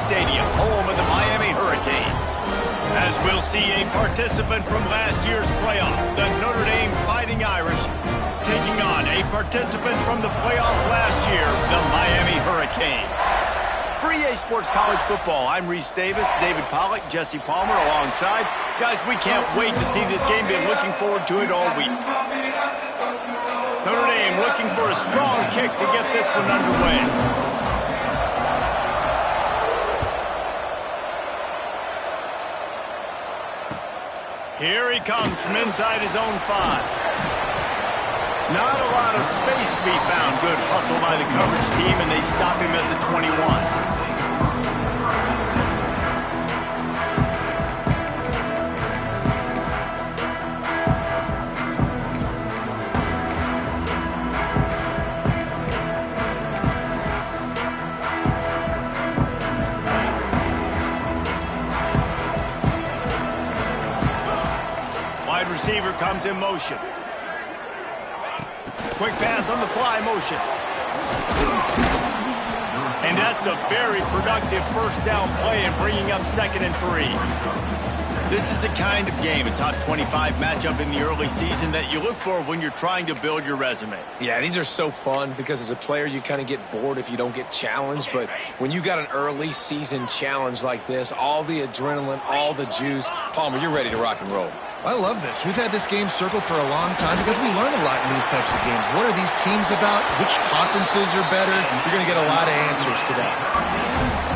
Stadium, home of the Miami Hurricanes. As we'll see a participant from last year's playoff, the Notre Dame Fighting Irish, taking on a participant from the playoff last year, the Miami Hurricanes. For EA Sports College Football, I'm Reese Davis, David Pollack, Jesse Palmer alongside. Guys, we can't wait to see this game. Been looking forward to it all week. Notre Dame looking for a strong kick to get this one underway. Here he comes from inside his own 5. Not a lot of space to be found. Good hustle by the coverage team, and they stop him at the 21. Receiver comes in motion. Quick pass on the fly motion. And that's a very productive first down play and bringing up 2nd and 3. This is the kind of game, a top 25 matchup in the early season that you look for when you're trying to build your resume. Yeah, these are so fun because as a player you kind of get bored if you don't get challenged, but when you got an early season challenge like this, all the adrenaline, all the juice, Palmer, you're ready to rock and roll. I love this. We've had this game circled for a long time because we learn a lot in these types of games. What are these teams about? Which conferences are better? You're going to get a lot of answers to that.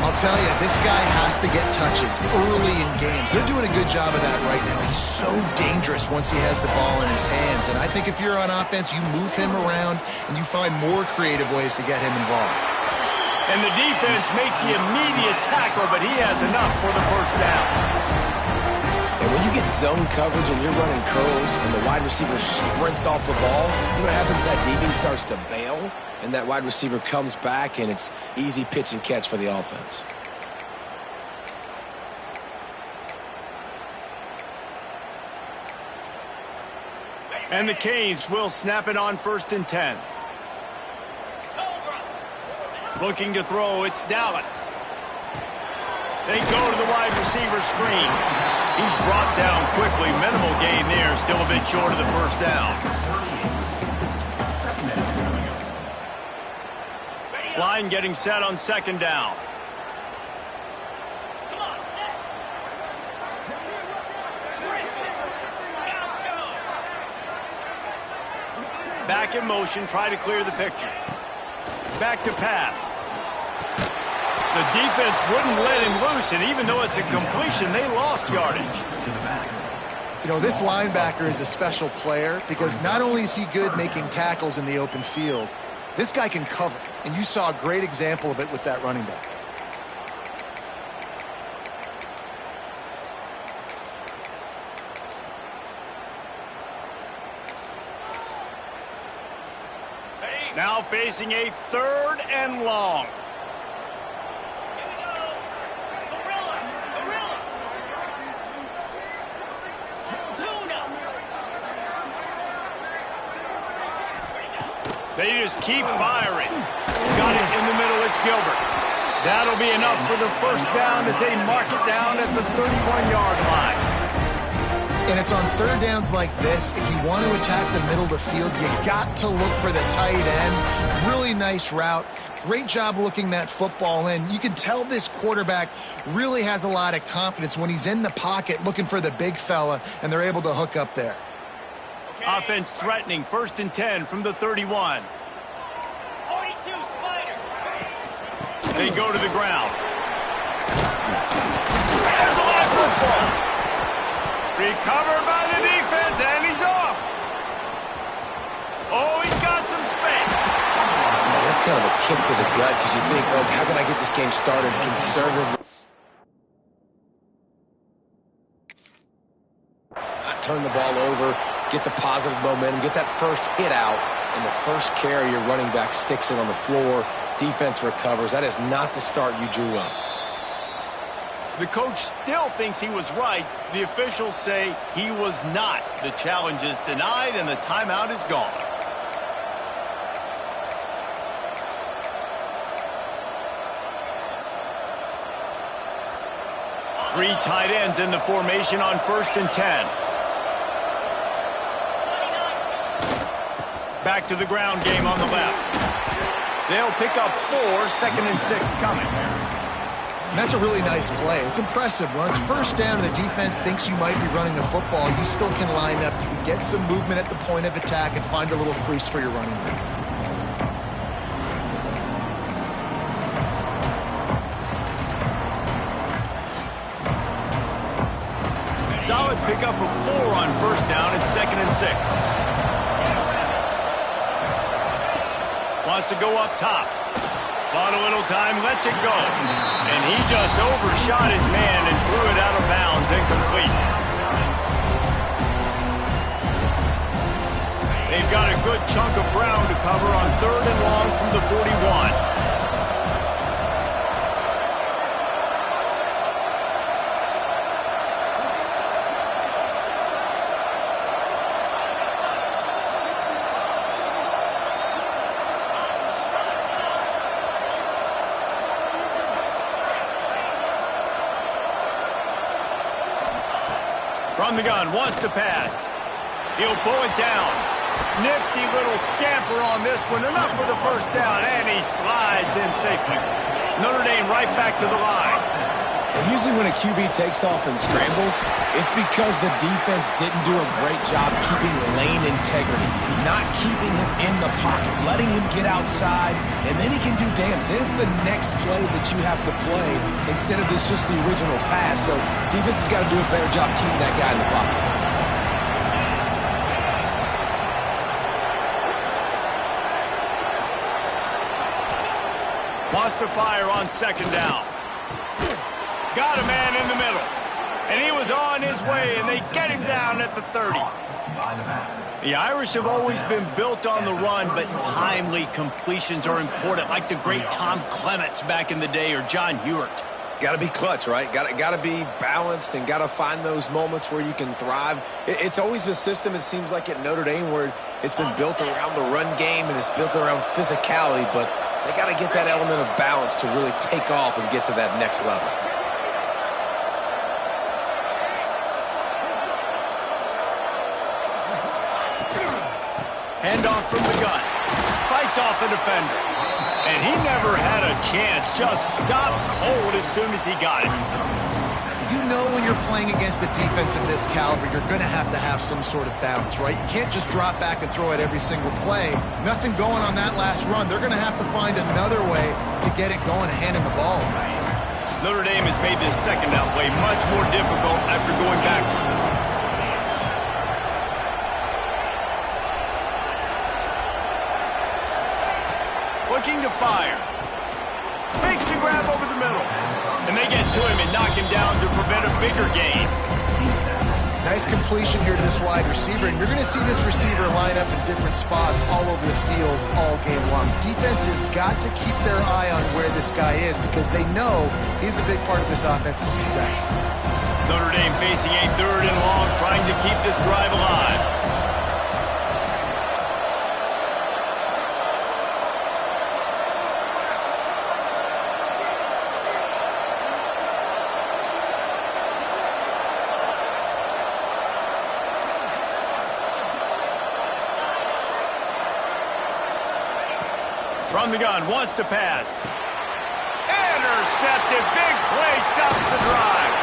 I'll tell you, this guy has to get touches early in games. They're doing a good job of that right now. He's so dangerous once he has the ball in his hands. And I think if you're on offense, you move him around and you find more creative ways to get him involved. And the defense makes the immediate tackle, but he has enough for the first down. And when you get zone coverage and you're running curls and the wide receiver sprints off the ball, you know what happens? That DB starts to bail, and that wide receiver comes back, and it's easy pitch and catch for the offense. And the Canes will snap it on 1st and 10. Looking to throw, it's Dallas. They go to the wide receiver screen. He's brought down quickly. Minimal gain there. Still a bit short of the first down. Line getting set on 2nd down. Back in motion. Try to clear the picture. Back to pass. The defense wouldn't let him loose, and even though it's a completion, they lost yardage. You know, this linebacker is a special player because not only is he good making tackles in the open field, this guy can cover, and you saw a great example of it with that running back. Now facing a 3rd and long. They just keep firing. Got it in the middle. It's Gilbert. That'll be enough for the first down as they mark it down at the 31-yard line. And it's on 3rd downs like this. If you want to attack the middle of the field, you got to look for the tight end. Really nice route. Great job looking that football in. You can tell this quarterback really has a lot of confidence when he's in the pocket looking for the big fella, and they're able to hook up there. Offense threatening, 1st and 10 from the 31. 42 Spider. They go to the ground. There's a live football. Recovered by the defense, and he's off. Oh, he's got some space. Man, that's kind of a kick to the gut because you think, oh, how can I get this game started conservatively? Turn the ball over, get the positive momentum, get that first hit out, and the first carry, your running back sticks it on the floor. Defense recovers. That is not the start you drew up. The coach still thinks he was right. The officials say he was not. The challenge is denied, and the timeout is gone. Three tight ends in the formation on 1st and 10. Back to the ground game on the left. They'll pick up 4, 2nd and 6 coming. And that's a really nice play. It's impressive. When it's 1st down and the defense thinks you might be running the football, you still can line up. You can get some movement at the point of attack and find a little crease for your running back. Solid pickup of 4 on 1st down and 2nd and 6. Wants to go up top. Bought a little time, lets it go. And he just overshot his man and threw it out of bounds, incomplete. They've got a good chunk of ground to cover on 3rd and long from the 41. From the gun, wants to pass. He'll pull it down. Nifty little scamper on this one. Enough for the 1st down, and he slides in safely. Notre Dame right back to the line. And usually when a QB takes off and scrambles, it's because the defense didn't do a great job keeping lane integrity, not keeping him in the pocket, letting him get outside, and then he can do damage. Then it's the next play that you have to play instead of this just the original pass. So defense has got to do a better job keeping that guy in the pocket. Wants to fire on 2nd down. Got a man in the middle. And he was on his way, and they get him down at the 30. The Irish have always been built on the run, but timely completions are important, like the great Tom Clements back in the day or John Hewart. Got to be clutch, right? Got to be balanced and got to find those moments where you can thrive. It's always a system, it seems like, at Notre Dame where it's been built around the run game and it's built around physicality, but they got to get that element of balance to really take off and get to that next level. Handoff from the gun. Fights off the defender. And he never had a chance. Just stopped cold as soon as he got it. You know when you're playing against a defense of this caliber, you're going to have some sort of balance, right? You can't just drop back and throw it every single play. Nothing going on that last run. They're going to have to find another way to get it going and hand him the ball. Notre Dame has made this 2nd down play much more difficult after going backwards. Looking to fire. Makes a grab over the middle. And they get to him and knock him down to prevent a bigger gain. Nice completion here to this wide receiver. And you're going to see this receiver line up in different spots all over the field all game long. Defense has got to keep their eye on where this guy is because they know he's a big part of this offense's success. Notre Dame facing a 3rd and long, trying to keep this drive alive. From the gun, wants to pass. Intercepted, big play, stops the drive.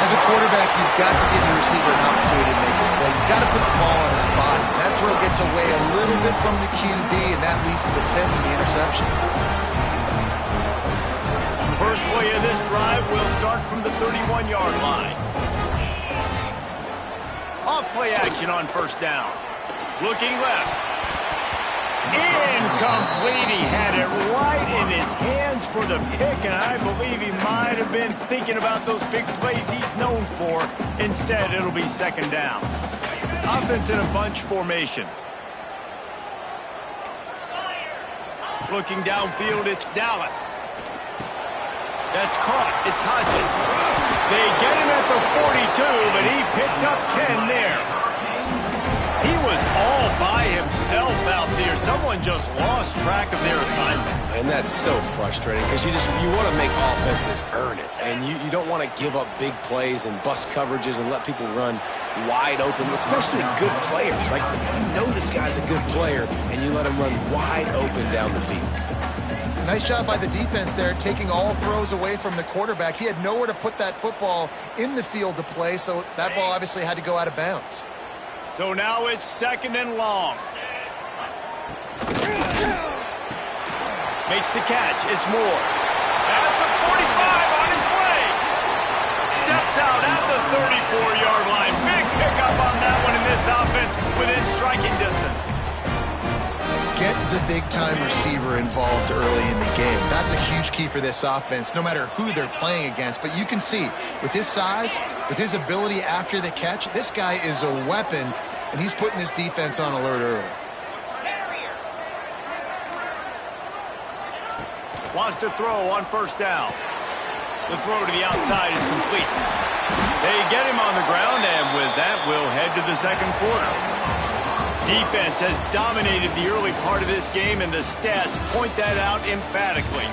As a quarterback, you've got to give your receiver an opportunity to make the play. You've got to put the ball on his body. That throw gets away a little bit from the QB, and that leads to the tip and the interception. First play of this drive will start from the 31-yard line. Off play action on 1st down. Looking left. Incomplete. He had it right in his hands for the pick, and I believe he might have been thinking about those big plays he's known for. Instead, it'll be 2nd down. Offense in a bunch formation. Looking downfield, it's Dallas. That's caught. It's Hodges. They get him at the 42, but he picked up 10 there. He was all by himself out there, someone just lost track of their assignment. And that's so frustrating because you want to make offenses earn it. And you don't want to give up big plays and bust coverages and let people run wide open, especially good players. Like, you know this guy's a good player, and you let him run wide open down the field. Nice job by the defense there, taking all throws away from the quarterback. He had nowhere to put that football in the field to play, so that ball obviously had to go out of bounds. So now it's 2nd and long. Makes the catch. It's Moore. At the 45 on his way. Steps out at the 34-yard line. Big pickup on that one in this offense within striking distance. Get the big-time receiver involved early in the game. That's a huge key for this offense, no matter who they're playing against. But you can see, with his size, with his ability after the catch, this guy is a weapon, and he's putting this defense on alert early. Wants to throw on 1st down. The throw to the outside is complete. They get him on the ground, and with that, we'll head to the 2nd quarter. Defense has dominated the early part of this game, and the stats point that out emphatically.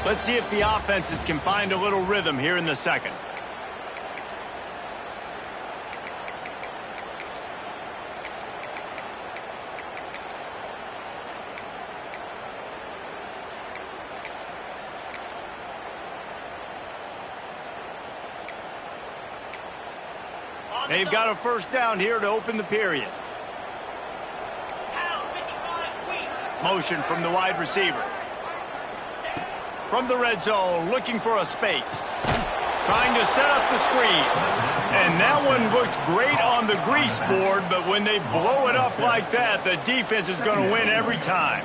Let's see if the offenses can find a little rhythm here in the 2nd. They've got a 1st down here to open the period. Motion from the wide receiver. From the red zone, looking for a space. Trying to set up the screen. And that one looked great on the grease board, but when they blow it up like that, the defense is going to win every time.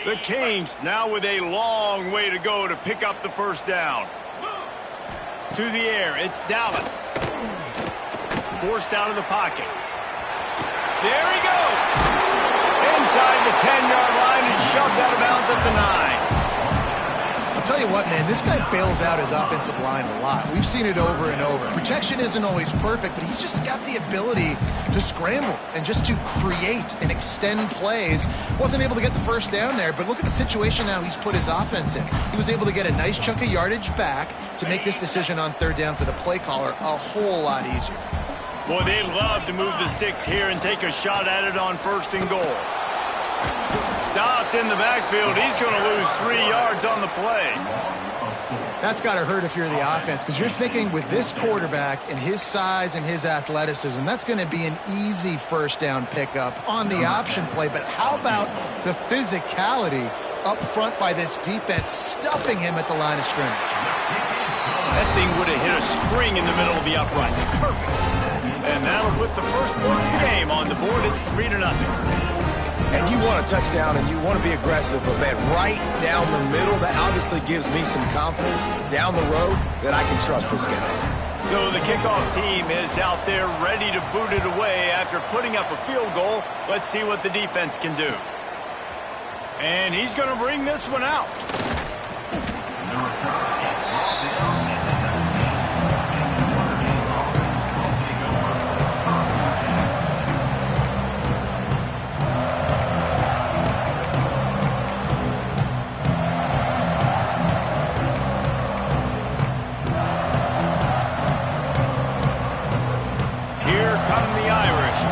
The Canes now with a long way to go to pick up the 1st down. To the air, it's Dallas. Forced out of the pocket. There he goes. Inside the 10-yard line and shoved out of bounds at the 9. I'll tell you what, man, this guy bails out his offensive line a lot. We've seen it over and over. Protection isn't always perfect, but he's just got the ability to scramble and just to create and extend plays. Wasn't able to get the 1st down there, but look at the situation now he's put his offense in. He was able to get a nice chunk of yardage back to make this decision on 3rd down for the play caller a whole lot easier. Boy, they love to move the sticks here and take a shot at it on 1st and goal. Stopped in the backfield. He's going to lose 3 yards on the play. That's got to hurt if you're the offense, because you're thinking with this quarterback and his size and his athleticism, that's going to be an easy 1st down pickup on the option play. But how about the physicality up front by this defense, stuffing him at the line of scrimmage? That thing would have hit a string in the middle of the upright. Perfect. And that'll put the 1st points of the game on the board. It's 3-0. And you want a touchdown and you want to be aggressive, but man, right down the middle, that obviously gives me some confidence down the road that I can trust this guy. So the kickoff team is out there ready to boot it away after putting up a field goal. Let's see what the defense can do. And he's going to bring this one out.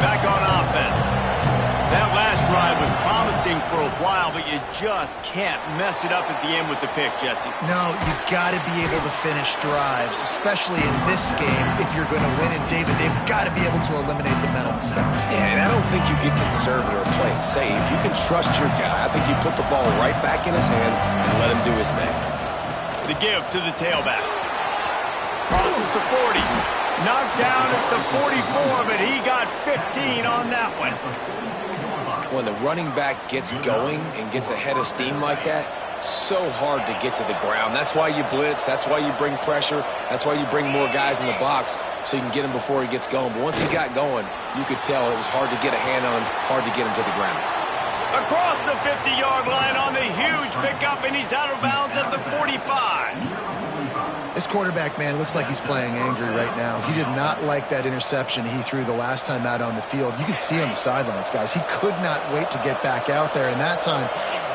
Back on offense. That last drive was promising for a while, but you just can't mess it up at the end with the pick, Jesse. No, you've got to be able to finish drives, especially in this game if you're going to win. And David, they've got to be able to eliminate the mental mistakes. Yeah, and I don't think you get conservative or play it safe. You can trust your guy. I think you put the ball right back in his hands and let him do his thing. The give to the tailback. Crosses to 40. Knocked down at the 44, but he got 15 on that one. When the running back gets going and gets ahead of steam like that, so hard to get to the ground. That's why you blitz. That's why you bring pressure. That's why you bring more guys in the box so you can get him before he gets going. But once he got going, you could tell it was hard to get a hand on him, hard to get him to the ground. Across the 50-yard line on the huge pickup, and he's out of bounds at the 45. This quarterback, man, looks like he's playing angry right now. He did not like that interception he threw the last time out on the field. You can see on the sidelines, guys. He could not wait to get back out there, and that time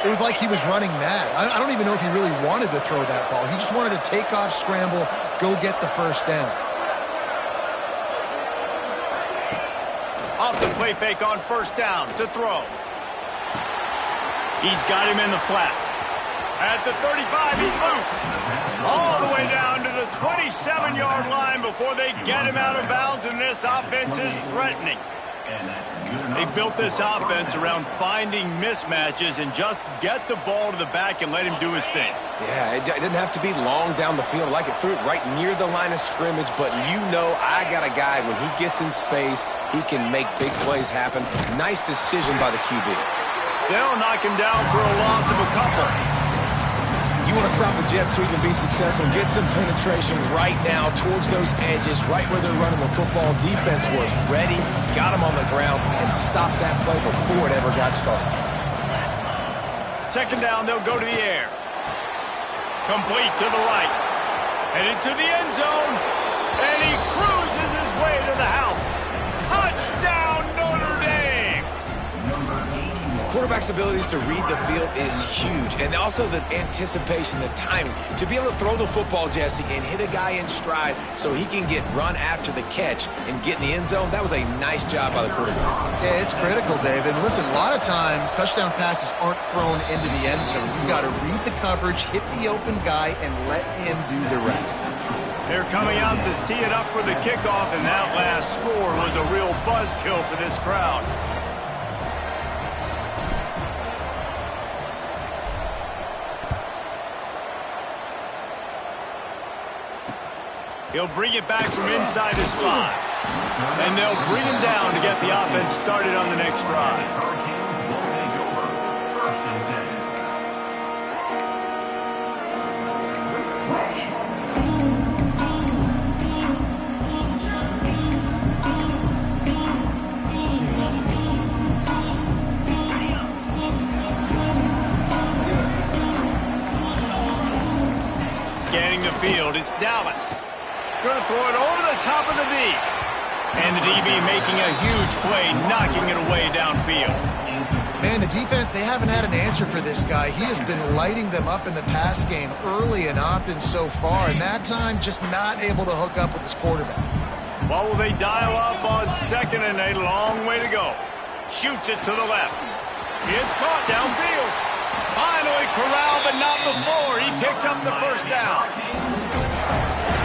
it was like he was running mad. I don't even know if he really wanted to throw that ball. He just wanted to take off, scramble, go get the first down. Off the play fake on first down to throw. He's got him in the flat. At the 35, he's loose. All the way down to the 27-yard line before they get him out of bounds, and this offense is threatening. They built this offense around finding mismatches and just get the ball to the back and let him do his thing. Yeah, it didn't have to be long down the field. Like it threw it right near the line of scrimmage, but you know I got a guy, when he gets in space, he can make big plays happen. Nice decision by the QB. They'll knock him down for a loss of a couple. You want to stop the jet sweep and be successful, get some penetration right now towards those edges, right where they're running the football. Defense was ready, got him on the ground, and stopped that play before it ever got started. Second down, they'll go to the air. Complete to the right. Headed to the end zone. And he cruises his way to the house. Touchdown, Notre Dame! Quarterback's abilities to read the field is huge, and also the anticipation, the timing. To be able to throw the football, Jesse, and hit a guy in stride so he can get run after the catch and get in the end zone, that was a nice job by the quarterback. Yeah, it's critical, David. And listen, a lot of times touchdown passes aren't thrown into the end zone. You've got to read the coverage, hit the open guy, and let him do the rest. They're coming out to tee it up for the kickoff, and that last score was a real buzzkill for this crowd. He'll bring it back from inside his 5. And they'll bring him down to get the offense started on the next drive. Scanning the field, it's Dallas. Going to throw it over the top of the D. And the DB making a huge play, knocking it away downfield. Man, the defense, they haven't had an answer for this guy. He has been lighting them up in the pass game early and often so far, and that time just not able to hook up with his quarterback. What will they dial up on second and a long way to go? Shoots it to the left. It's caught downfield. Finally corralled, but not before. He picks up the first down.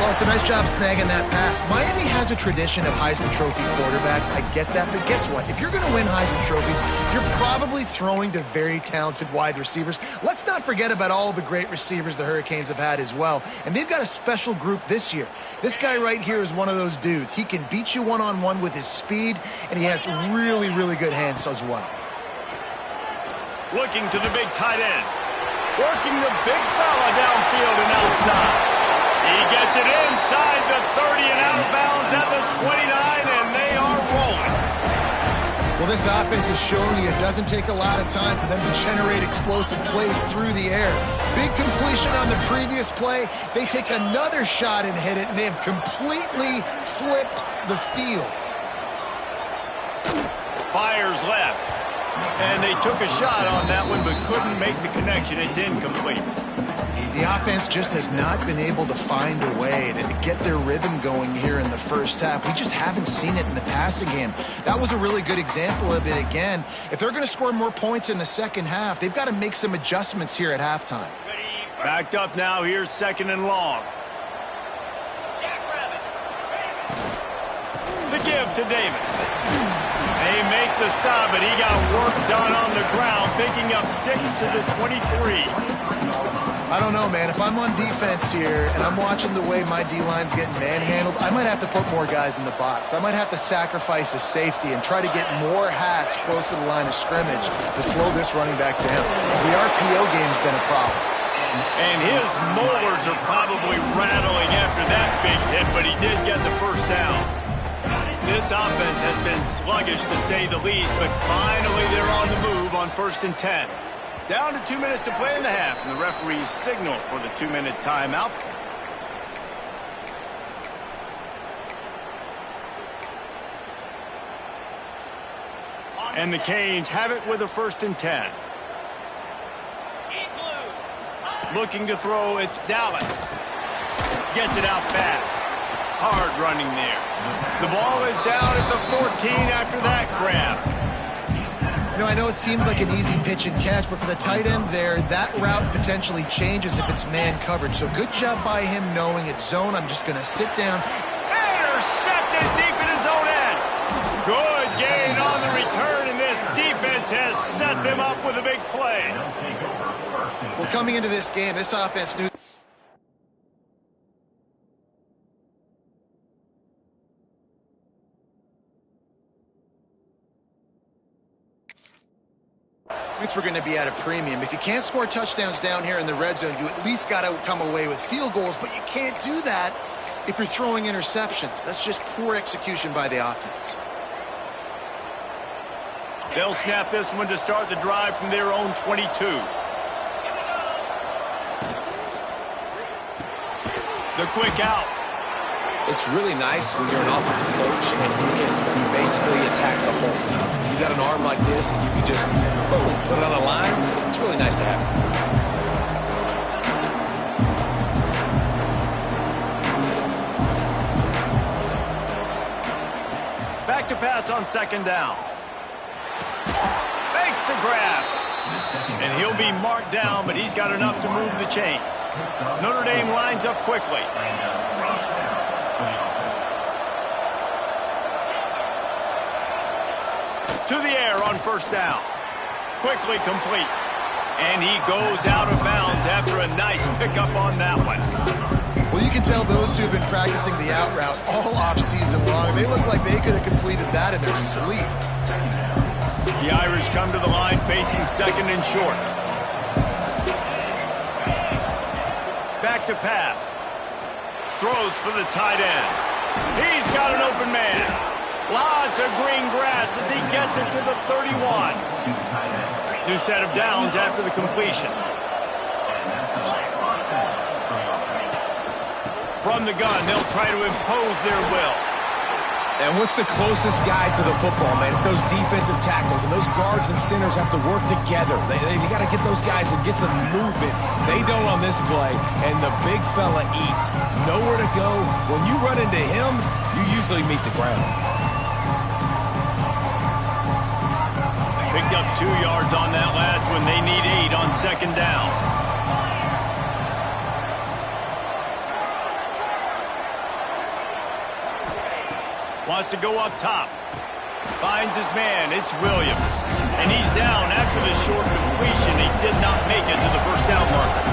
Well, it's a nice job snagging that pass. Miami has a tradition of Heisman Trophy quarterbacks. I get that, but guess what? If you're going to win Heisman Trophies, you're probably throwing to very talented wide receivers. Let's not forget about all the great receivers the Hurricanes have had as well, and they've got a special group this year. This guy right here is one of those dudes. He can beat you one-on-one with his speed, and he has really, really good hands as well. Looking to the big tight end. Working the big fella downfield and outside. He gets it inside the 30 and out of bounds at the 29, and they are rolling. Well, this offense is showing you it doesn't take a lot of time for them to generate explosive plays through the air. Big completion on the previous play. They take another shot and hit it, and they have completely flipped the field. Fires left. And they took a shot on that one, but couldn't make the connection. It's incomplete. The offense just has not been able to find a way to get their rhythm going here in the first half. We just haven't seen it in the passing game. That was a really good example of it again. If they're going to score more points in the second half, they've got to make some adjustments here at halftime. Backed up now. Here's second and long. The give to Davis. They make the stop, but he got work done on the ground, picking up 6 to the 23. I don't know, man. If I'm on defense here and I'm watching the way my D-line's getting manhandled, I might have to put more guys in the box. I might have to sacrifice a safety and try to get more hats close to the line of scrimmage to slow this running back down. Because the RPO game's been a problem. And his molars are probably rattling after that big hit, but he did get the first down. This offense has been sluggish to say the least, but finally they're on the move on 1st and 10. Down to 2 minutes to play in the half, and the referees signal for the 2-minute timeout. And the Canes have it with a 1st and 10. Looking to throw, it's Dallas. Gets it out fast. Hard running there. The ball is down at the 14 after that grab. You know, I know it seems like an easy pitch and catch, but for the tight end there, that route potentially changes if it's man coverage. So good job by him knowing it's zone. I'm just going to sit down. Intercepted deep in his own end. Good gain on the return, and this defense has set them up with a big play. Well, coming into this game, this offense knew. Points were going to be at a premium. If you can't score touchdowns down here in the red zone, you at least got to come away with field goals, but you can't do that if you're throwing interceptions. That's just poor execution by the offense. They'll snap this one to start the drive from their own 22. The quick out. It's really nice when you're an offensive coach and you can basically attack the whole field. You got an arm like this and you can just, boom, put it on a line. It's really nice to have. Back to pass on 2nd down. Makes the grab. And he'll be marked down, but he's got enough to move the chains. Notre Dame lines up quickly. To the air on 1st down. Quickly complete. And he goes out of bounds after a nice pickup on that one. Well, you can tell those two have been practicing the out route all off-season long. They look like they could have completed that in their sleep. The Irish come to the line facing 2nd and short. Back to pass. Throws for the tight end. He's got an open man. Lots of green grass as he gets it to the 31. New set of downs after the completion. From the gun, they'll try to impose their will. And what's the closest guy to the football, man? It's those defensive tackles, and those guards and centers have to work together. They got to get those guys and get some movement. They don't on this play, and the big fella eats. Nowhere to go. When you run into him, you usually meet the ground. Picked up 2 yards on that last one. They need 8 on 2nd down. Wants to go up top. Finds his man. It's Williams. And he's down after the short completion. He did not make it to the 1st down marker.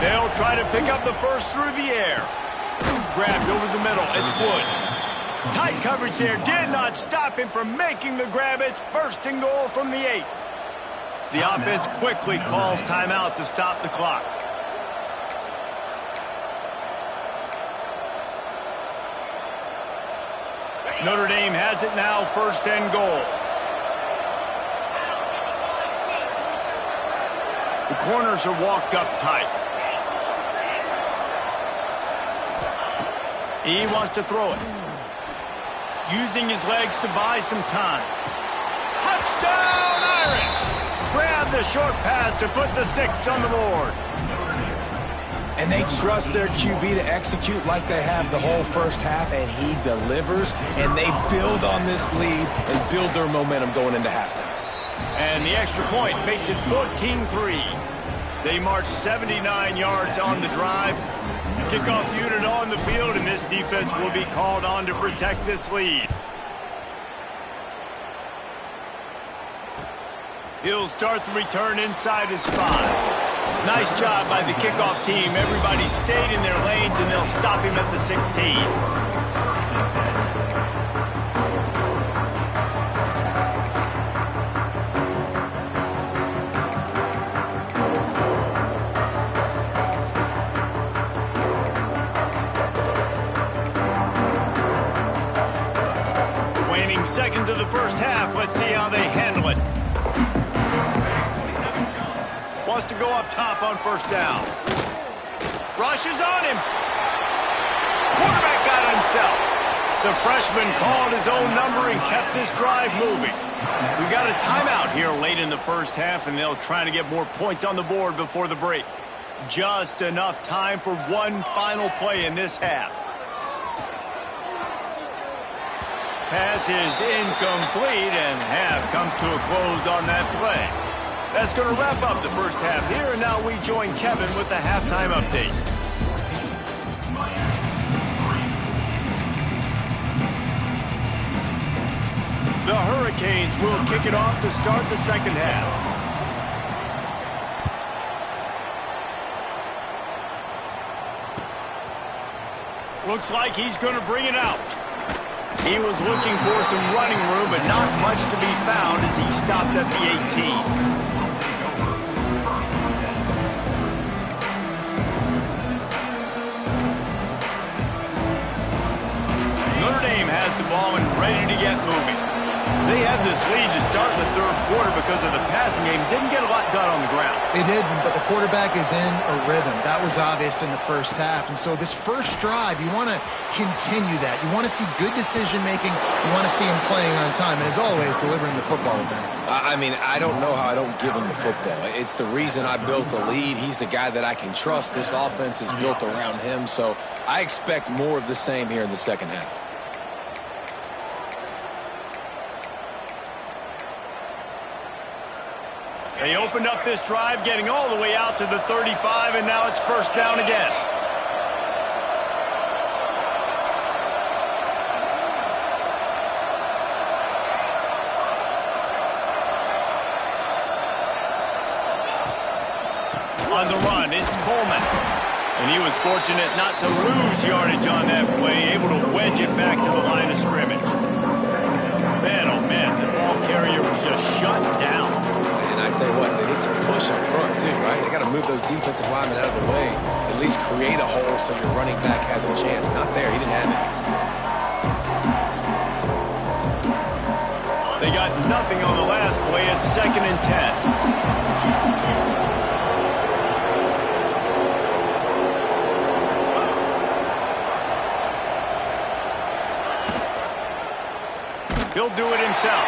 They'll try to pick up the 1st through the air. Grabbed over the middle. It's Wood. Tight coverage there. Did not stop him from making the grab. It's 1st and goal from the 8. The offense quickly calls timeout to stop the clock. Notre Dame has it now, 1st and goal. The corners are walked up tight. He wants to throw it. Using his legs to buy some time. Touchdown, Irish! Grab the short pass to put the 6 on the board. And they trust their QB to execute like they have the whole 1st half, and he delivers, and they build on this lead and build their momentum going into halftime. And the extra point makes it 14-3. They march 79 yards on the drive. Kickoff unit on the field, and this defense will be called on to protect this lead. He'll start the return inside his 5. Nice job by the kickoff team. Everybody stayed in their lanes, and they'll stop him at the 16. Waning seconds of the 1st half. Let's see how they handle it. Wants to go up top on 1st down. Rushes on him. Quarterback got it himself. The freshman called his own number and kept this drive moving. We got a timeout here late in the first half, and they'll try to get more points on the board before the break. Just enough time for one final play in this half. Pass is incomplete, and half comes to a close on that play. That's going to wrap up the first half here, and now we join Kevin with the halftime update. The Hurricanes will kick it off to start the second half. Looks like he's going to bring it out. He was looking for some running room, but not much to be found as he stopped at the 18. Notre Dame has the ball and ready to get moving. They had this lead to start the third quarter because of the passing game. Didn't get a lot done on the ground. They didn't, but the quarterback is in a rhythm. That was obvious in the first half. And so this first drive, you want to continue that. You want to see good decision-making. You want to see him playing on time. And as always, delivering the football back. I mean, I don't know how I don't give him the football. It's the reason I built the lead. He's the guy that I can trust. This offense is built around him. So I expect more of the same here in the second half. They opened up this drive, getting all the way out to the 35, and now it's first down again. On the run, it's Coleman. And he was fortunate not to lose yardage on that play, able to wedge it back to the line of scrimmage. Man, oh man, the ball carrier was just shut down. And I tell you what, they need some push up front too, right? They got to move those defensive linemen out of the way, at least create a hole so your running back has a chance. Not there, he didn't have it. They got nothing on the last play. It's 2nd and 10. He'll do it himself.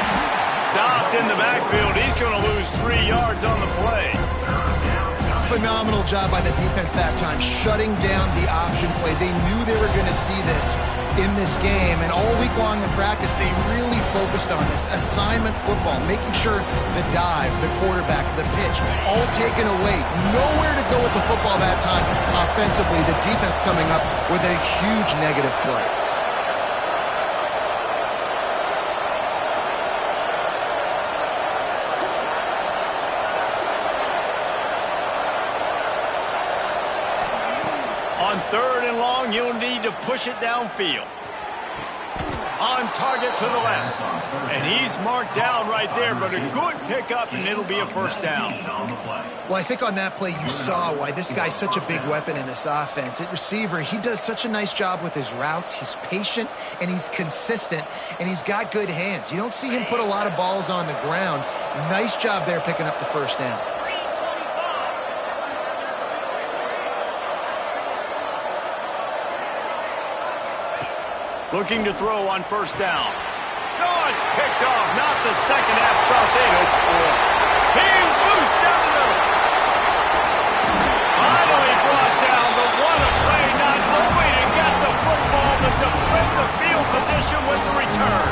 Stopped in the backfield. He's going to lose 3 yards on the play. Phenomenal job by the defense that time, shutting down the option play. They knew they were going to see this in this game, and all week long in practice, they really focused on this. Assignment football, making sure the dive, the quarterback, the pitch, all taken away. Nowhere to go with the football that time offensively. The defense coming up with a huge negative play. On 3rd and long, you'll need to push it downfield. On target to the left. And he's marked down right there, but a good pickup, and it'll be a first down. Well, I think on that play you saw why this guy's such a big weapon in this offense. At receiver, he does such a nice job with his routes. He's patient, and he's consistent, and he's got good hands. You don't see him put a lot of balls on the ground. Nice job there picking up the first down. Looking to throw on first down. Oh, it's picked off. Not the second half start they hoped for. He's loose down the middle. Finally brought down, but what a play. Not only to get the football, but to flip the field position with the return.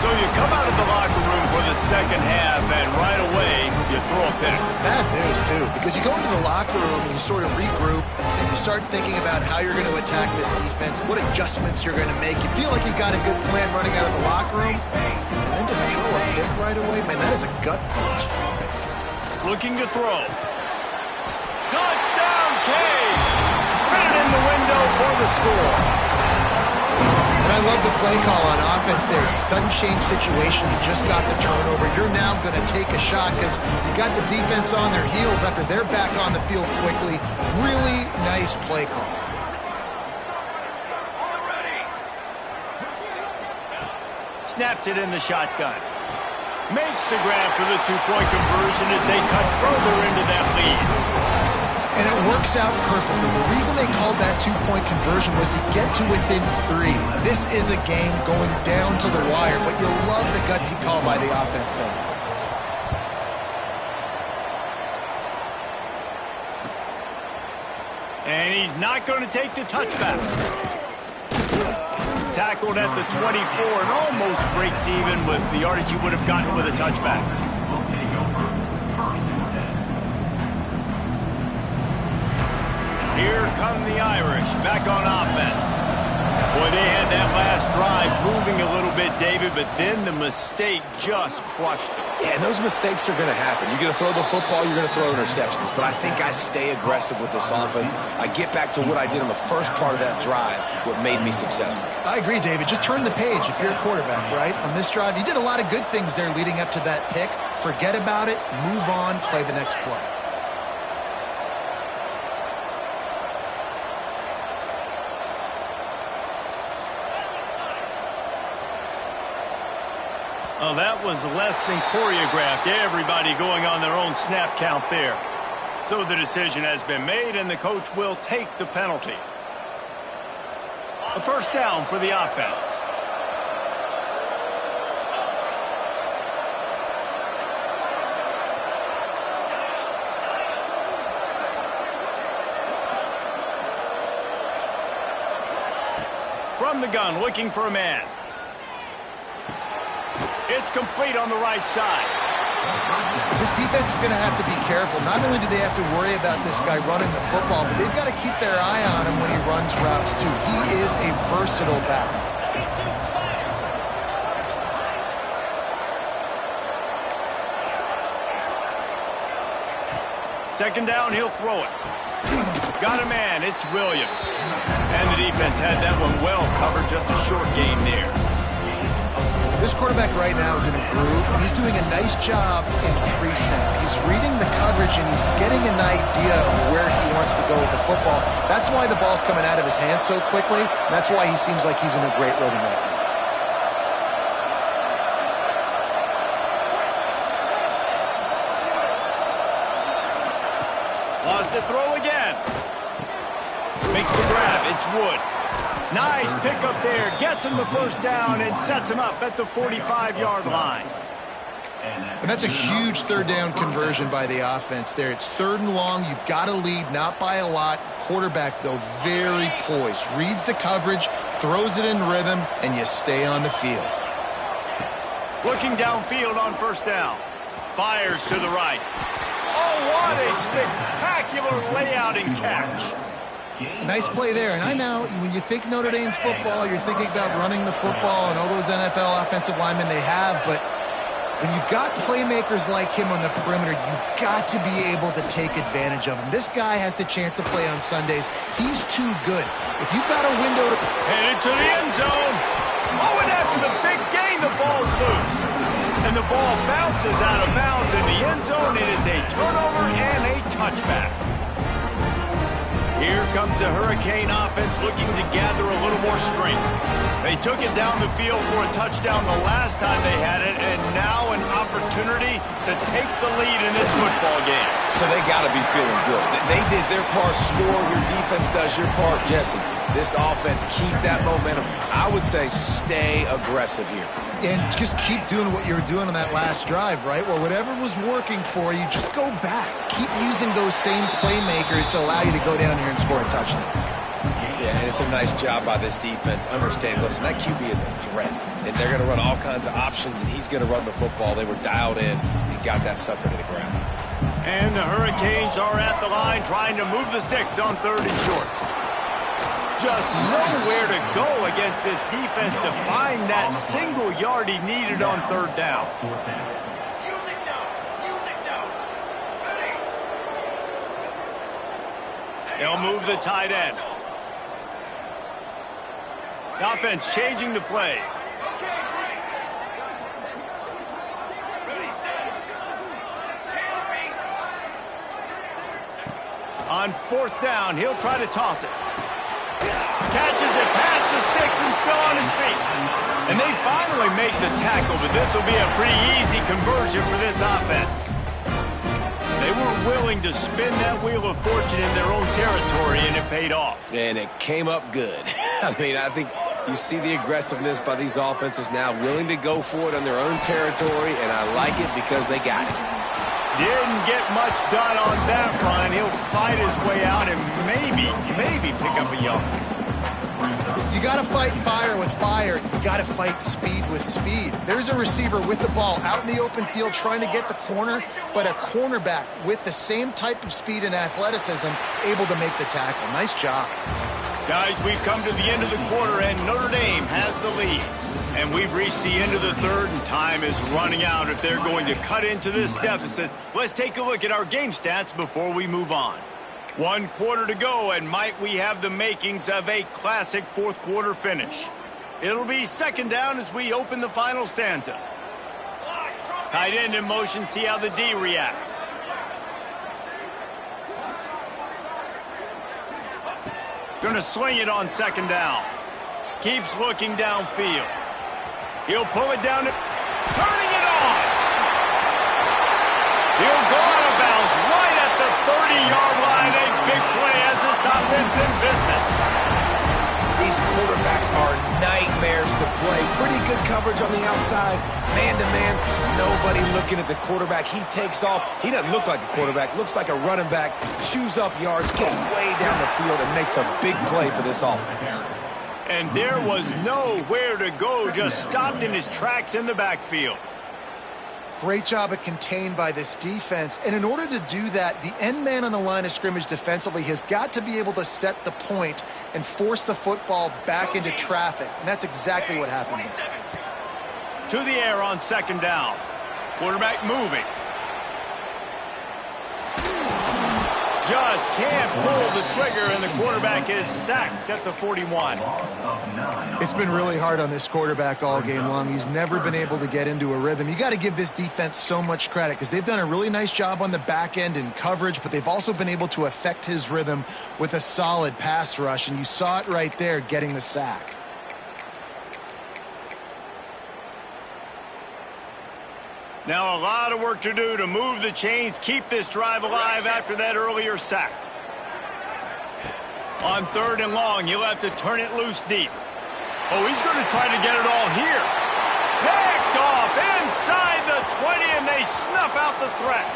So you come out of the locker room for the second half, and right away, you throw a pick. Bad news, too, because you go into the locker room and you sort of regroup, and you start thinking about how you're going to attack this defense, what adjustments you're going to make. You feel like you got a good plan running out of the locker room, and then to throw a pick right away, man, that is a gut punch. Looking to throw. Touchdown, Canes! Fitted in the window for the score. And I love the play call on offense there. It's a sudden change situation. You just got the turnover. You're now going to take a shot because you got the defense on their heels after they're back on the field quickly. Really nice play call. Snaps it in the shotgun. Makes the grab for the 2-point conversion as they cut further into that lead. And it works out perfectly. The reason they called that two-point conversion was to get to within 3. This is a game going down to the wire, but you'll love the gutsy call by the offense there. And he's not going to take the touchback. Tackled at the 24 and almost breaks even with the yardage he would have gotten with a touchback. Here come the Irish, back on offense. Boy, they had that last drive moving a little bit, David, but then the mistake just crushed them. Yeah, and those mistakes are going to happen. You're going to throw the football, you're going to throw interceptions. But I think I stay aggressive with this offense. I get back to what I did on the first part of that drive, what made me successful. I agree, David. Just turn the page if you're a quarterback, right? On this drive, you did a lot of good things there leading up to that pick. Forget about it, move on, play the next play. Oh, that was less than choreographed. Everybody going on their own snap count there. So the decision has been made, and the coach will take the penalty. A first down for the offense. From the gun, looking for a man. It's complete on the right side. This defense is going to have to be careful. Not only do they have to worry about this guy running the football, but they've got to keep their eye on him when he runs routes, too. He is a versatile back. Second down, he'll throw it. Got a man, it's Williams. And the defense had that one well covered, just a short gain there. This quarterback right now is in a groove, and he's doing a nice job in pre-snap. He's reading the coverage, and he's getting an idea of where he wants to go with the football. That's why the ball's coming out of his hands so quickly, and that's why he seems like he's in a great rhythm right now. Lost to throw again. Makes the grab. It's Wood. Nice pickup there. Gets him the first down and sets him up at the 45-yard line. And that's a huge third down conversion by the offense there. It's 3rd and long. You've got to lead, not by a lot. Quarterback, though, very poised. Reads the coverage, throws it in rhythm, and you stay on the field. Looking downfield on first down. Fires to the right. Oh, what a spectacular layout and catch. Nice play there. And I know when you think Notre Dame football, you're thinking about running the football and all those NFL offensive linemen they have. But when you've got playmakers like him on the perimeter, you've got to be able to take advantage of him. This guy has the chance to play on Sundays. He's too good. If you've got a window to... Headed to the end zone. Oh, and after the big gain, the ball's loose. And the ball bounces out of bounds in the end zone. It is a turnover and a touchback. Here comes the Hurricane offense looking to gather a little more strength. They took it down the field for a touchdown the last time they had it, and now an opportunity to take the lead in this football game. So they got to be feeling good. They did their part, score. Your defense does your part. Jesse, this offense, keep that momentum. I would say stay aggressive here. And just keep doing what you were doing on that last drive, right? Well, whatever was working for you, just go back. Keep using those same playmakers to allow you to go down here and score a touchdown. Yeah, and it's a nice job by this defense. Understand, listen, that QB is a threat. And they're going to run all kinds of options, and he's going to run the football. They were dialed in and got that sucker to the ground. And the Hurricanes are at the line trying to move the sticks on 3rd and short. Just nowhere to go against this defense to find that single yard he needed on 3rd down. Music now. Music now. Ready. They'll move the tight end. The offense changing the play. On 4th down, he'll try to toss it. Catches it past the sticks and still on his feet. And they finally make the tackle, but this will be a pretty easy conversion for this offense. They were willing willing to spin that wheel of fortune in their own territory, and it paid off. And it came up good. I mean, I think you see the aggressiveness by these offenses now, willing to go for it on their own territory, and I like it because they got it. Didn't get much done on that run. He'll fight his way out and maybe pick up a yard. You got to fight fire with fire. You got to fight speed with speed. There's a receiver with the ball out in the open field trying to get the corner, but a cornerback with the same type of speed and athleticism able to make the tackle. Nice job. Guys, we've come to the end of the quarter, and Notre Dame has the lead. And we've reached the end of the third, and time is running out if they're going to cut into this deficit. Let's take a look at our game stats before we move on. 1 quarter to go, and might we have the makings of a classic fourth quarter finish. It'll be second down as we open the final stanza. Tight end in motion, see how the D reacts. Gonna swing it on second down. Keeps looking downfield. He'll pull it down, turning it on. He'll go out of bounds right at the 30-yard line. A big play as this offense in business. These quarterbacks are nightmares to play. Pretty good coverage on the outside. Man-to-man, nobody looking at the quarterback. He takes off. He doesn't look like a quarterback. Looks like a running back. Chews up yards, gets way down the field, and makes a big play for this offense. And there was nowhere to go, just stopped in his tracks in the backfield. Great job of contained by this defense. And in order to do that, the end man on the line of scrimmage defensively has got to be able to set the point and force the football back into traffic. And that's exactly what happened there. To the air on second down. Quarterback moving. Just can't pull the trigger, and the quarterback is sacked at the 41. It's been really hard on this quarterback all game long. He's never been able to get into a rhythm. You got to give this defense so much credit because they've done a really nice job on the back end in coverage, but they've also been able to affect his rhythm with a solid pass rush, and you saw it right there getting the sack. Now a lot of work to do to move the chains, keep this drive alive after that earlier sack. On third and long, he'll have to turn it loose deep. Oh, he's going to try to get it all here. Picked off inside the 20, and they snuff out the threat.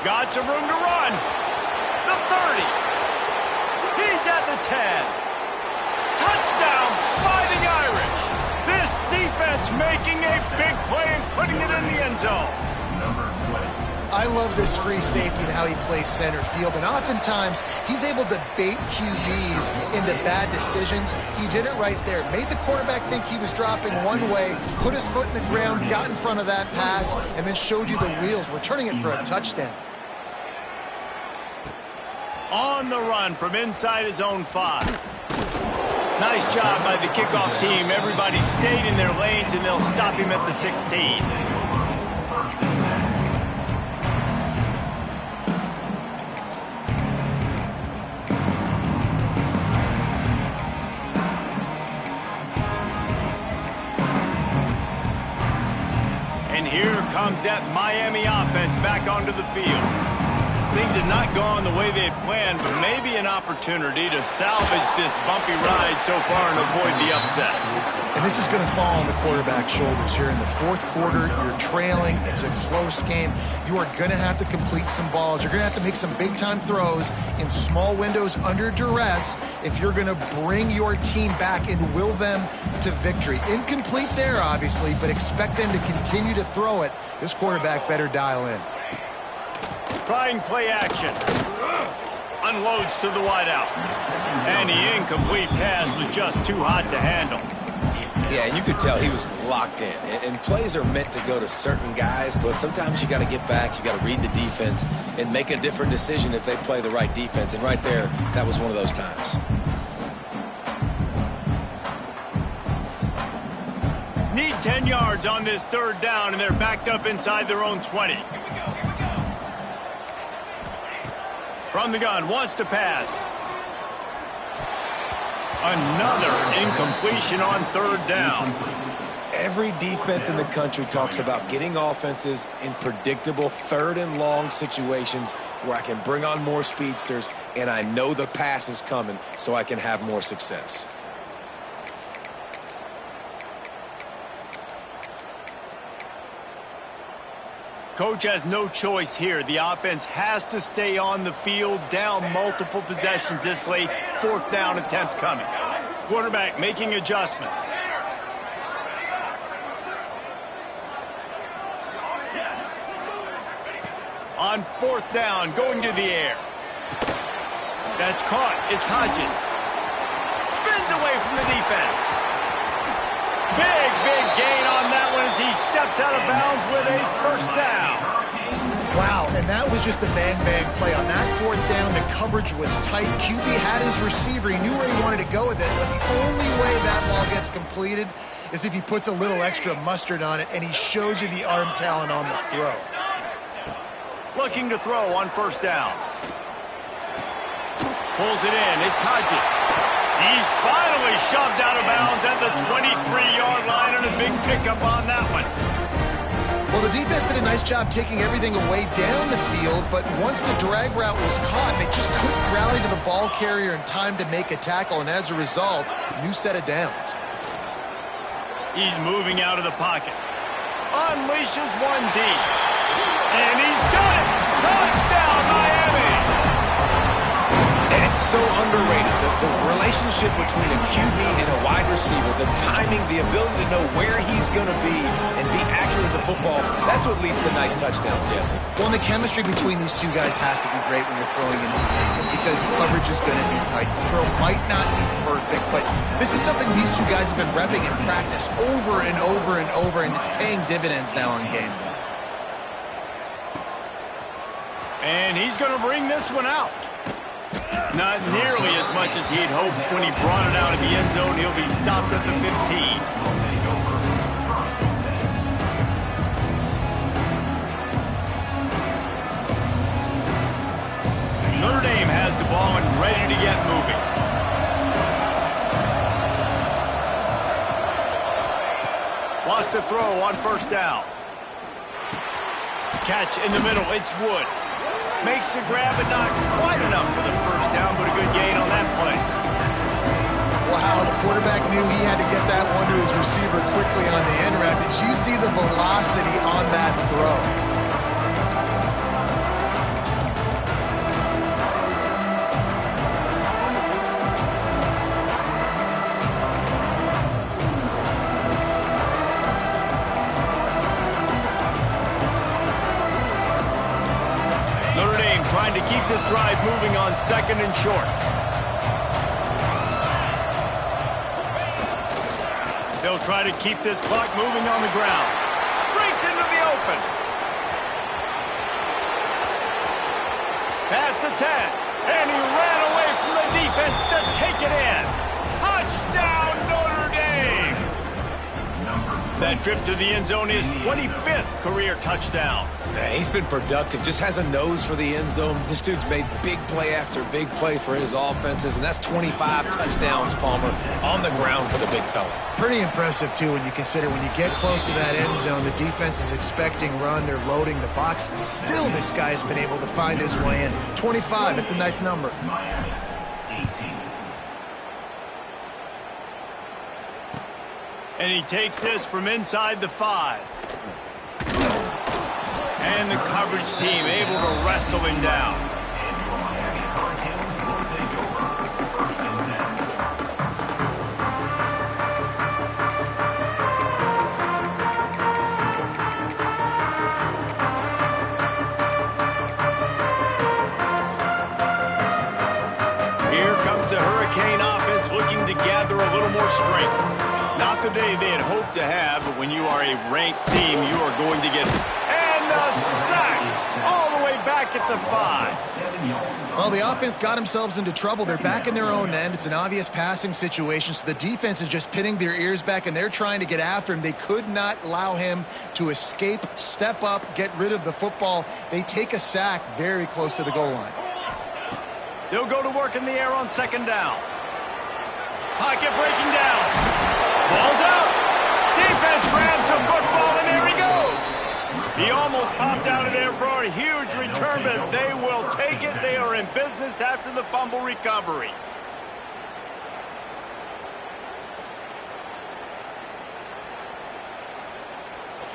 Got some room to run. The 30. He's at the 10. Touchdown, Fighting Irish. This defense making a big play and putting it in the end zone. I love this free safety and how he plays center field, and oftentimes he's able to bait QBs into bad decisions. He did it right there. Made the quarterback think he was dropping one way, put his foot in the ground, got in front of that pass, and then showed you the wheels, returning it for a touchdown. On the run from inside his own 5. Nice job by the kickoff team. Everybody stayed in their lanes, and they'll stop him at the 16. And here comes that Miami offense back onto the field. Things had not gone the way they had planned, but maybe an opportunity to salvage this bumpy ride so far and avoid the upset. And this is going to fall on the quarterback's shoulders here in the fourth quarter. You're trailing. It's a close game. You are going to have to complete some balls. You're going to have to make some big-time throws in small windows under duress if you're going to bring your team back and will them to victory. Incomplete there, obviously, but expect them to continue to throw it. This quarterback better dial in. Trying play action. Unloads to the wideout. And the incomplete pass was just too hot to handle. Yeah, and you could tell he was locked in. And plays are meant to go to certain guys, but sometimes you got to get back, you got to read the defense, and make a different decision if they play the right defense. And right there, that was one of those times. Need 10 yards on this third down, and they're backed up inside their own 20. From the gun, wants to pass. Another incompletion on third down. Every defense in the country talks about getting offenses in predictable third and long situations where I can bring on more speedsters and I know the pass is coming so I can have more success. Coach has no choice here. The offense has to stay on the field, down multiple possessions this late. Fourth down attempt coming. Quarterback making adjustments. On fourth down, going to the air. That's caught. It's Hodges. Spins away from the defense. Big gain on that one as he steps out of bounds with a first down. Wow, and that was just a bang-bang play. On that fourth down, the coverage was tight. QB had his receiver. He knew where he wanted to go with it, but the only way that ball gets completed is if he puts a little extra mustard on it, and he shows you the arm talent on the throw. Looking to throw on first down. Pulls it in. It's Hodges. He's finally shoved out of bounds at the 23-yard line, and a big pickup on that one. Well, the defense did a nice job taking everything away down the field, but once the drag route was caught, they just couldn't rally to the ball carrier in time to make a tackle, and as a result, new set of downs. He's moving out of the pocket. Unleashes one deep. And he's done it! Touchdown, Miami! And it's so underrated. The relationship between a QB and a wide receiver, the timing, the ability to know where he's going to be and be accurate with the football, that's what leads to nice touchdowns, Jesse. Well, and the chemistry between these two guys has to be great when you're throwing in the end zone because coverage is going to be tight. The throw might not be perfect, but this is something these two guys have been repping in practice over and over and over, and it's paying dividends now on game day. And he's going to bring this one out. Not nearly as much as he'd hoped when he brought it out of the end zone. He'll be stopped at the 15. Notre Dame has the ball and ready to get moving. Lost a throw on first down. Catch in the middle. It's Wood. Makes the grab, but not quite enough for the first down, but a good gain on that play. Wow, the quarterback knew he had to get that one to his receiver quickly on the end route. Did you see the velocity on that throw? Trying to keep this drive moving on second and short. They'll try to keep this clock moving on the ground. Breaks into the open. Past the 10. And he ran away from the defense to take it in. Touchdown, Notre Dame! That trip to the end zone is 25th career touchdown. He's been productive, just has a nose for the end zone. This dude's made big play after big play for his offenses, and that's 25 touchdowns, Palmer, on the ground for the big fella. Pretty impressive, too, when you consider when you get close to that end zone, the defense is expecting run, they're loading the box. Still, this guy's been able to find his way in. 25, it's a nice number. And he takes this from inside the 5. And the coverage team able to wrestle him down. Here comes the Hurricane offense looking to gather a little more strength. Not the day they had hoped to have, but when you are a ranked team, you are going to get... the sack all the way back at the 5. Well, the offense got themselves into trouble. They're back in their own end. It's an obvious passing situation, so the defense is just pinning their ears back, and they're trying to get after him. They could not allow him to escape, step up, get rid of the football. They take a sack very close to the goal line. They'll go to work in the air on second down. Pocket breaking down. Ball's out. Deep defense grabs the football, and there he goes. He almost popped out of there for a huge return, but they will take it. They are in business after the fumble recovery.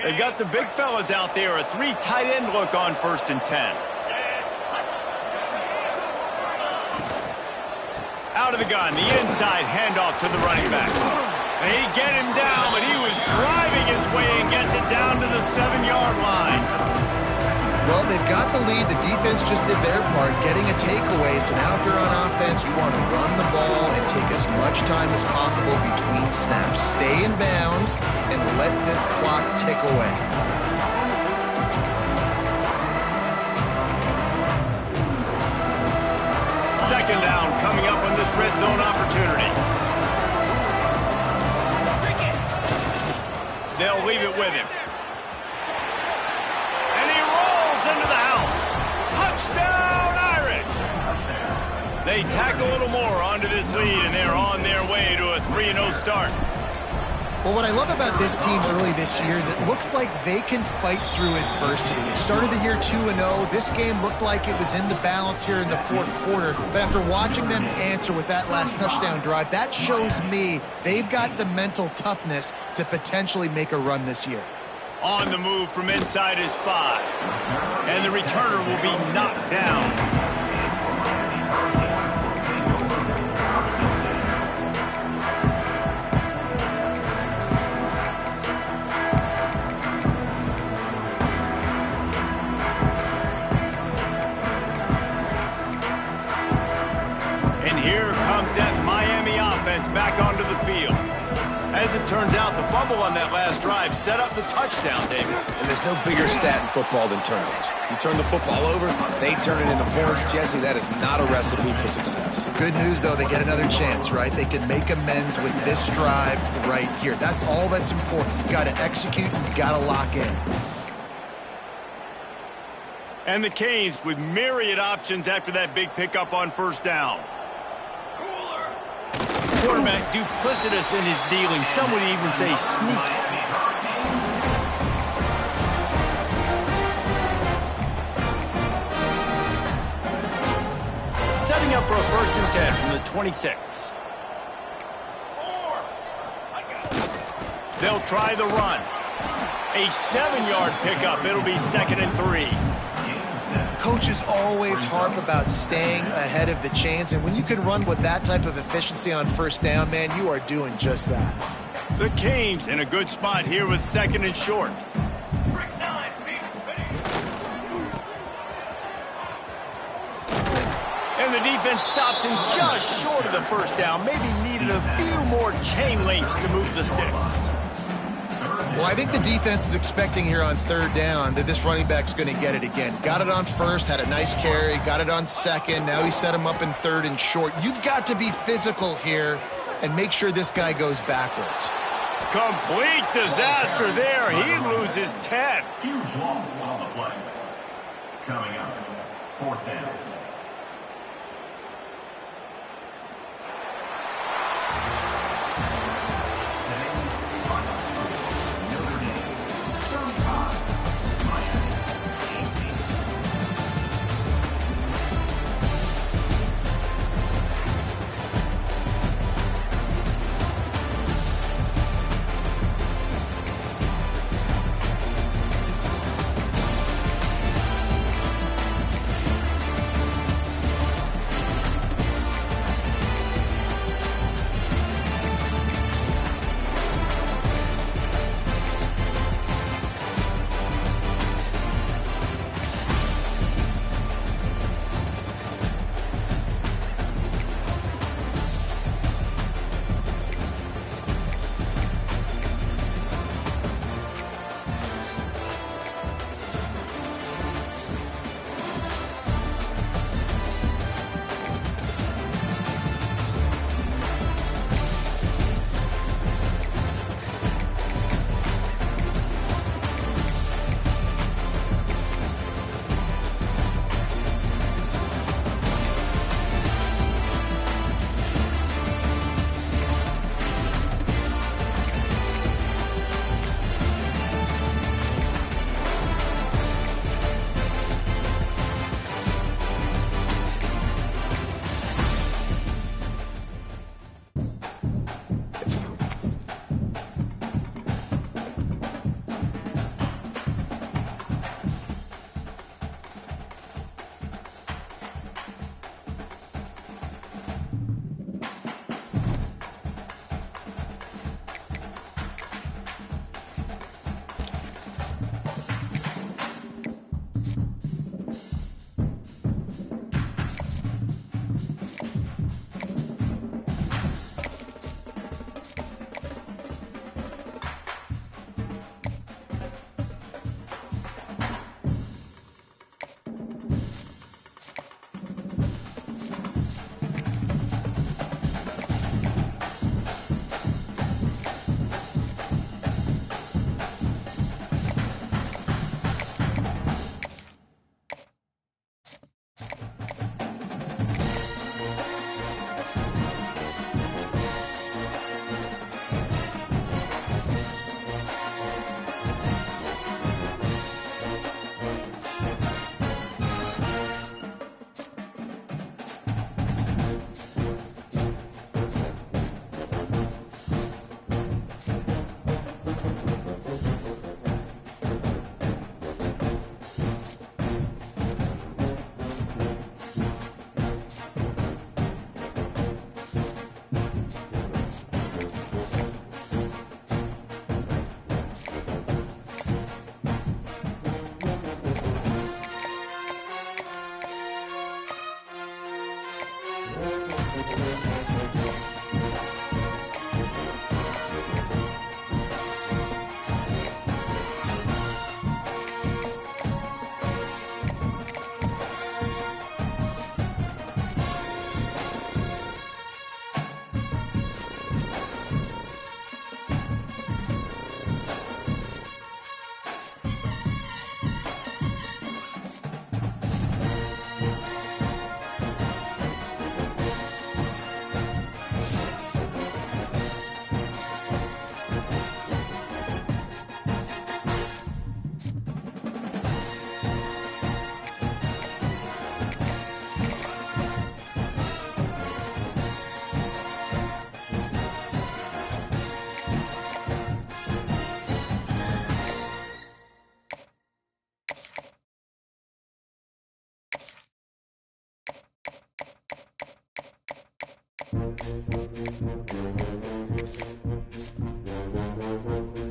They've got the big fellas out there, a 3 tight end look on 1st and 10. Out of the gun, the inside handoff to the running back. They get him down, but he was driving his way and gets it down to the 7-yard line. Well, they've got the lead. The defense just did their part, getting a takeaway. So now if you're on offense, you want to run the ball and take as much time as possible between snaps. Stay in bounds and let this clock tick away. Second down coming up on this red zone opportunity. They'll leave it with him. And he rolls into the house. Touchdown, Irish! They tack a little more onto this lead, and they're on their way to a 3-0 start. Well, what I love about this team early this year is it looks like they can fight through adversity. They started the year 2-0. This game looked like it was in the balance here in the 4th quarter. But after watching them answer with that last touchdown drive, that shows me they've got the mental toughness to potentially make a run this year. On the move from inside his 5. And the returner will be knocked down. Back onto the field. As it turns out, the fumble on that last drive set up the touchdown, David. And there's no bigger stat in football than turnovers. You turn the football over, they turn it into points. Jesse, that is not a recipe for success. Good news, though, they get another chance, right? They can make amends with this drive right here. That's all that's important. You got to execute, you got to lock in. And the Canes with myriad options after that big pickup on 1st down. Quarterback duplicitous in his dealing. Some would even say sneaky. Setting up for a 1st and 10 from the 26. They'll try the run. A 7-yard pickup. It'll be 2nd and 3. Coaches always harp about staying ahead of the chains, and when you can run with that type of efficiency on 1st down, man, you are doing just that. The Canes in a good spot here with 2nd and short. And the defense stops him just short of the 1st down. Maybe needed a few more chain links to move the sticks. Well, I think the defense is expecting here on 3rd down that this running back's going to get it again. Got it on 1st, had a nice carry, got it on 2nd. Now he set him up in 3rd and short. You've got to be physical here and make sure this guy goes backwards. Complete disaster there. He loses 10. Huge loss on the play. Coming up, 4th down.